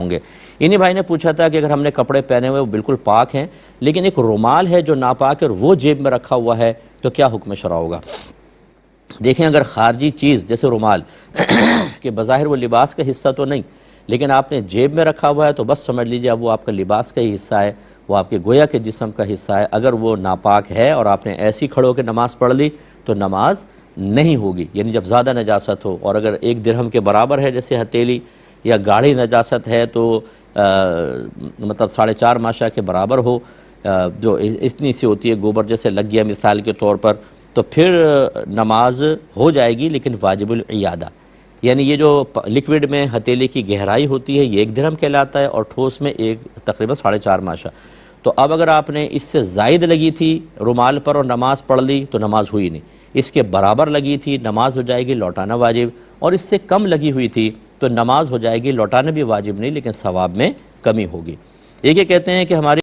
ہوں گے۔ انہی بھائی نے پوچھا تھا کہ اگر ہم نے کپڑے پہنے ہوئے وہ بالکل پاک ہیں لیکن ایک رومال ہے جو ناپاک ہے اور وہ جیب میں رکھا ہوا ہے تو کیا حکم شرع ہوگا؟ دیکھیں اگر خارجی چیز جیسے رومال کہ بظاہر وہ لباس کا حصہ تو نہیں لیکن آپ نے جیب میں رکھا ہوا ہے تو بس سمجھ لیجئے اب وہ آپ کا لباس کا ہی حصہ ہے، وہ آپ کے گویا کے جسم کا حصہ ہے۔ اگر وہ ناپاک ہے اور آپ نے ایسی کھڑے ہو کے نماز پڑھ لی تو نماز نہیں ہوگی، یعنی جب زیادہ نجاست ہو، اور اگر 1 درہم کے برابر ہے جیسے ہتھیلی یا گاڑھی نجاست ہے تو مطلب 4.5 ماشا کے برابر ہو، جو اتنی سی ہوتی ہے گوبر جیسے لگ گیا مثال کے طور پر، تو پھر نماز ہو جائے گی لیکن واجب العیادہ، یعنی یہ جو لکوڈ میں ہتھیلی کی گہرائی ہوتی ہے یہ 1 درہم کہلاتا ہے اور ٹھوس میں تقریباً 4.5 ماشا۔ تو اب اگر آپ نے اس سے زائد لگی تھی رومال پر اور نماز پڑھ لی تو نماز ہوئی نہیں، اس کے برابر لگی تھی نماز ہو جائے گی، لوٹانا واجب، اور اس سے کم لگی ہوئی تھی تو نماز ہو جائے گی، لوٹانا بھی واجب نہیں لیکن ثواب میں کمی ہوگی۔ یہ کہتے ہیں کہ ہماری